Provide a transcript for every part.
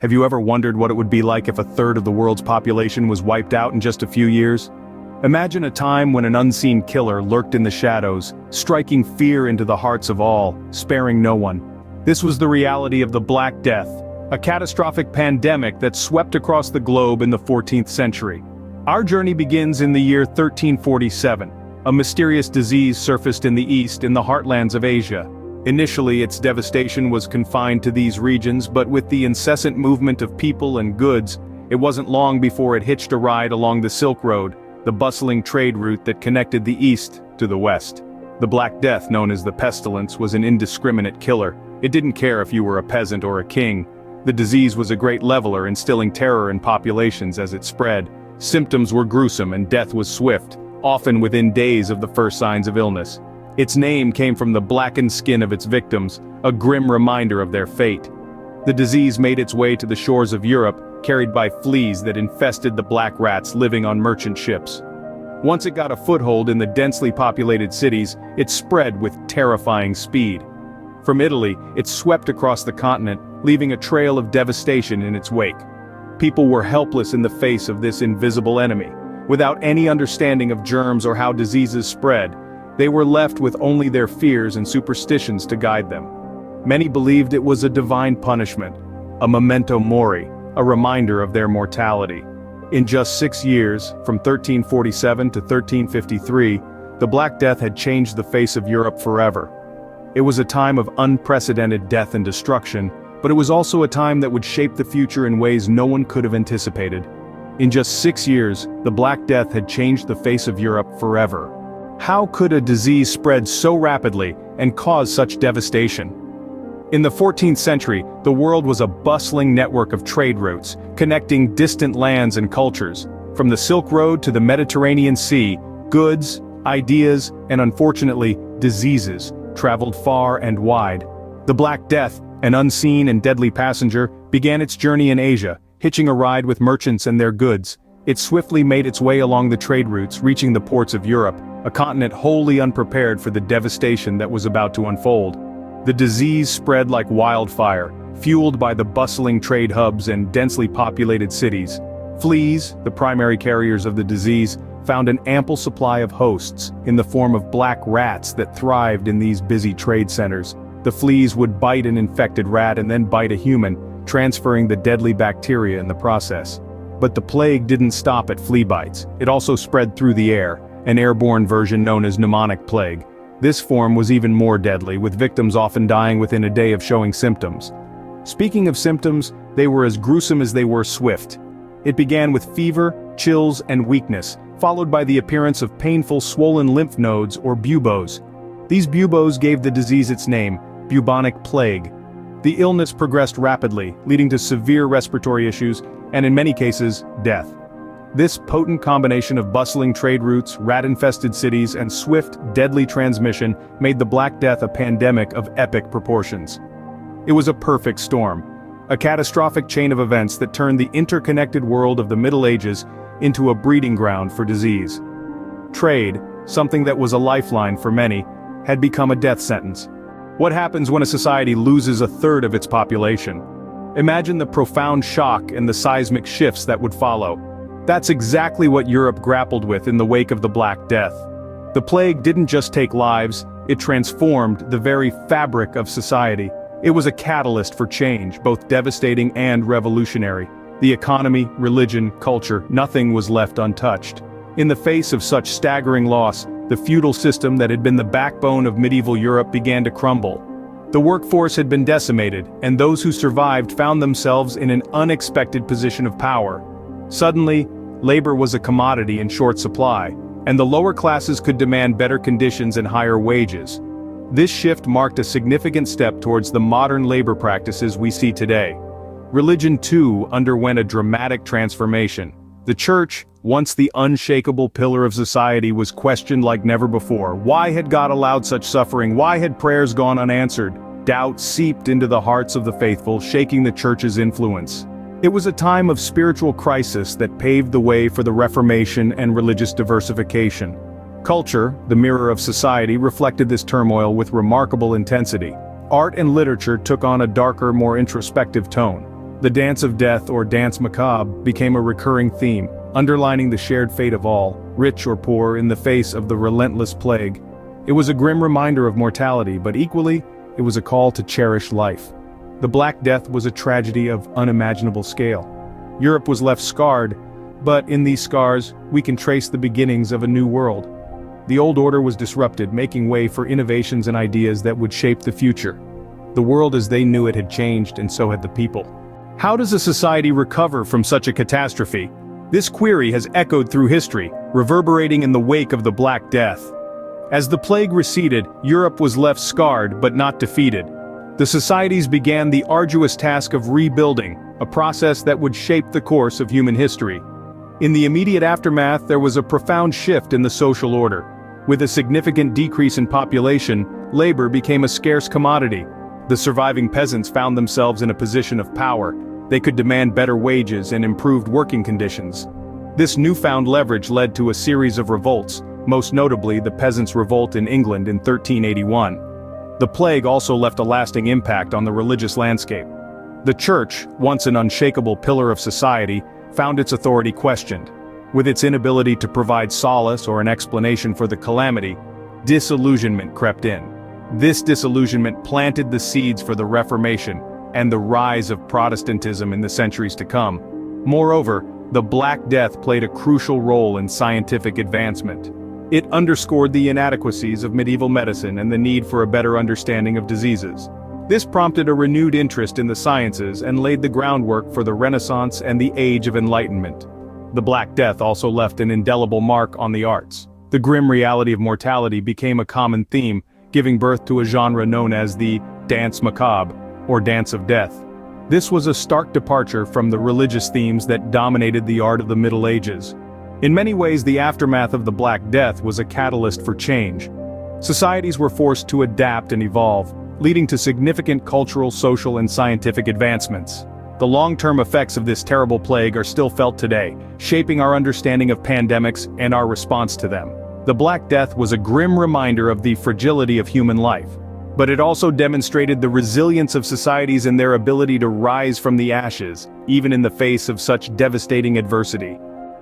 Have you ever wondered what it would be like if a third of the world's population was wiped out in just a few years? Imagine a time when an unseen killer lurked in the shadows, striking fear into the hearts of all, sparing no one. This was the reality of the Black Death, a catastrophic pandemic that swept across the globe in the 14th century. Our journey begins in the year 1347. A mysterious disease surfaced in the east in the heartlands of Asia. Initially, its devastation was confined to these regions, but with the incessant movement of people and goods, it wasn't long before it hitched a ride along the Silk Road, the bustling trade route that connected the east to the west. The Black Death, known as the pestilence, was an indiscriminate killer. It didn't care if you were a peasant or a king. The disease was a great leveler, instilling terror in populations as it spread. Symptoms were gruesome and death was swift, often within days of the first signs of illness. Its name came from the blackened skin of its victims, a grim reminder of their fate. The disease made its way to the shores of Europe, carried by fleas that infested the black rats living on merchant ships. Once it got a foothold in the densely populated cities, it spread with terrifying speed. From Italy, it swept across the continent, leaving a trail of devastation in its wake. People were helpless in the face of this invisible enemy. Without any understanding of germs or how diseases spread, they were left with only their fears and superstitions to guide them. Many believed it was a divine punishment, a memento mori, a reminder of their mortality. In just 6 years, from 1347 to 1353, the Black Death had changed the face of Europe forever. It was a time of unprecedented death and destruction, but it was also a time that would shape the future in ways no one could have anticipated. In just 6 years, the Black Death had changed the face of Europe forever. How could a disease spread so rapidly and cause such devastation? In the 14th century, the world was a bustling network of trade routes, connecting distant lands and cultures. From the Silk Road to the Mediterranean Sea, goods, ideas, and unfortunately, diseases traveled far and wide. The Black Death, an unseen and deadly passenger, began its journey in Asia, hitching a ride with merchants and their goods. It swiftly made its way along the trade routes, reaching the ports of Europe, a continent wholly unprepared for the devastation that was about to unfold. The disease spread like wildfire, fueled by the bustling trade hubs and densely populated cities. Fleas, the primary carriers of the disease, found an ample supply of hosts in the form of black rats that thrived in these busy trade centers. The fleas would bite an infected rat and then bite a human, transferring the deadly bacteria in the process. But the plague didn't stop at flea bites. It also spread through the air, an airborne version known as pneumonic plague. This form was even more deadly, with victims often dying within a day of showing symptoms. Speaking of symptoms, they were as gruesome as they were swift. It began with fever, chills, and weakness, followed by the appearance of painful swollen lymph nodes or buboes. These buboes gave the disease its name, bubonic plague. The illness progressed rapidly, leading to severe respiratory issues, and in many cases, death. This potent combination of bustling trade routes, rat-infested cities, and swift, deadly transmission made the Black Death a pandemic of epic proportions. It was a perfect storm, a catastrophic chain of events that turned the interconnected world of the Middle Ages into a breeding ground for disease. Trade, something that was a lifeline for many, had become a death sentence. What happens when a society loses a third of its population? Imagine the profound shock and the seismic shifts that would follow. That's exactly what Europe grappled with in the wake of the Black Death. The plague didn't just take lives, it transformed the very fabric of society. It was a catalyst for change, both devastating and revolutionary. The economy, religion, culture, nothing was left untouched. In the face of such staggering loss, the feudal system that had been the backbone of medieval Europe began to crumble. The workforce had been decimated, and those who survived found themselves in an unexpected position of power. Suddenly, labor was a commodity in short supply, and the lower classes could demand better conditions and higher wages. This shift marked a significant step towards the modern labor practices we see today. Religion, too, underwent a dramatic transformation. The church, once the unshakable pillar of society, was questioned like never before. Why had God allowed such suffering? Why had prayers gone unanswered? Doubt seeped into the hearts of the faithful, shaking the church's influence. It was a time of spiritual crisis that paved the way for the Reformation and religious diversification. Culture, the mirror of society, reflected this turmoil with remarkable intensity. Art and literature took on a darker, more introspective tone. The dance of death, or dance macabre, became a recurring theme, underlining the shared fate of all, rich or poor, in the face of the relentless plague. It was a grim reminder of mortality, but equally, it was a call to cherish life. The Black Death was a tragedy of unimaginable scale. Europe was left scarred, but in these scars, we can trace the beginnings of a new world. The old order was disrupted, making way for innovations and ideas that would shape the future. The world as they knew it had changed, and so had the people. How does a society recover from such a catastrophe? This query has echoed through history, reverberating in the wake of the Black Death. As the plague receded, Europe was left scarred but not defeated. The societies began the arduous task of rebuilding, a process that would shape the course of human history. In the immediate aftermath, there was a profound shift in the social order. With a significant decrease in population, labor became a scarce commodity. The surviving peasants found themselves in a position of power. They could demand better wages and improved working conditions. This newfound leverage led to a series of revolts, most notably the Peasants' Revolt in England in 1381. The plague also left a lasting impact on the religious landscape. The church, once an unshakable pillar of society, found its authority questioned. With its inability to provide solace or an explanation for the calamity, disillusionment crept in. This disillusionment planted the seeds for the Reformation and the rise of Protestantism in the centuries to come. Moreover, the Black Death played a crucial role in scientific advancement. It underscored the inadequacies of medieval medicine and the need for a better understanding of diseases. This prompted a renewed interest in the sciences and laid the groundwork for the Renaissance and the Age of Enlightenment. The Black Death also left an indelible mark on the arts. The grim reality of mortality became a common theme, giving birth to a genre known as the dance macabre, or dance of death. This was a stark departure from the religious themes that dominated the art of the Middle Ages. In many ways, the aftermath of the Black Death was a catalyst for change. Societies were forced to adapt and evolve, leading to significant cultural, social, and scientific advancements. The long-term effects of this terrible plague are still felt today, shaping our understanding of pandemics and our response to them. The Black Death was a grim reminder of the fragility of human life, but it also demonstrated the resilience of societies and their ability to rise from the ashes, even in the face of such devastating adversity.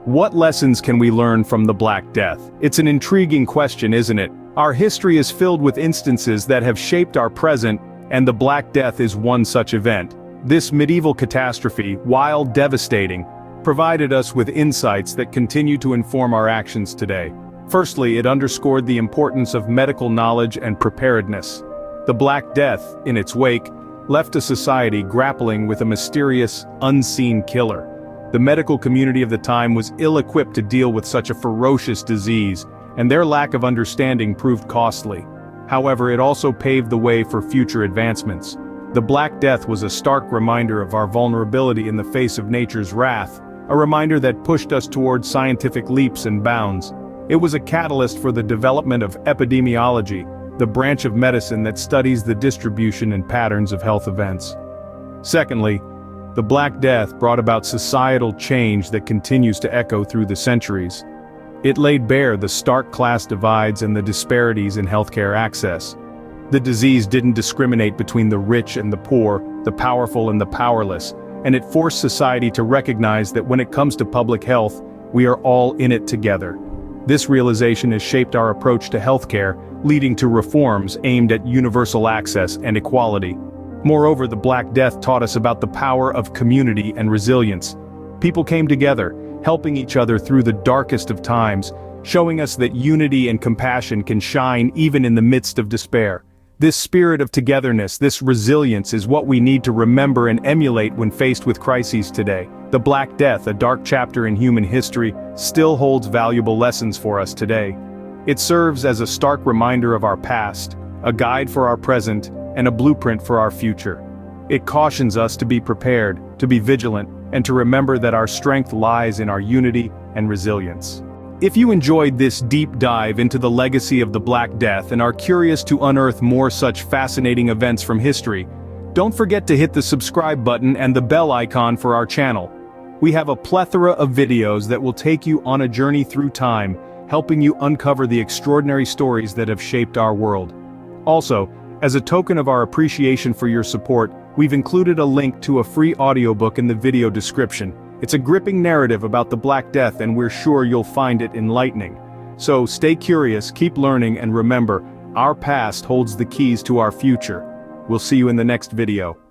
What lessons can we learn from the Black Death? It's an intriguing question, isn't it? Our history is filled with instances that have shaped our present, and the Black Death is one such event. This medieval catastrophe, while devastating, provided us with insights that continue to inform our actions today. Firstly, it underscored the importance of medical knowledge and preparedness. The Black Death, in its wake, left a society grappling with a mysterious, unseen killer. The medical community of the time was ill-equipped to deal with such a ferocious disease, and their lack of understanding proved costly. However, it also paved the way for future advancements. The Black Death was a stark reminder of our vulnerability in the face of nature's wrath, a reminder that pushed us toward scientific leaps and bounds. It was a catalyst for the development of epidemiology, the branch of medicine that studies the distribution and patterns of health events. Secondly, the Black Death brought about societal change that continues to echo through the centuries. It laid bare the stark class divides and the disparities in healthcare access. The disease didn't discriminate between the rich and the poor, the powerful and the powerless, and it forced society to recognize that when it comes to public health, we are all in it together. This realization has shaped our approach to healthcare, leading to reforms aimed at universal access and equality. Moreover, the Black Death taught us about the power of community and resilience. People came together, helping each other through the darkest of times, showing us that unity and compassion can shine even in the midst of despair. This spirit of togetherness, this resilience is what we need to remember and emulate when faced with crises today. The Black Death, a dark chapter in human history, still holds valuable lessons for us today. It serves as a stark reminder of our past, a guide for our present, and a blueprint for our future. It cautions us to be prepared, to be vigilant, and to remember that our strength lies in our unity and resilience. If you enjoyed this deep dive into the legacy of the Black Death and are curious to unearth more such fascinating events from history, don't forget to hit the subscribe button and the bell icon for our channel. We have a plethora of videos that will take you on a journey through time, helping you uncover the extraordinary stories that have shaped our world. Also, as a token of our appreciation for your support, We've included a link to a free audiobook in the video description. It's a gripping narrative about the Black Death, and we're sure you'll find it enlightening. So stay curious, keep learning, and remember, our past holds the keys to our future. We'll see you in the next video.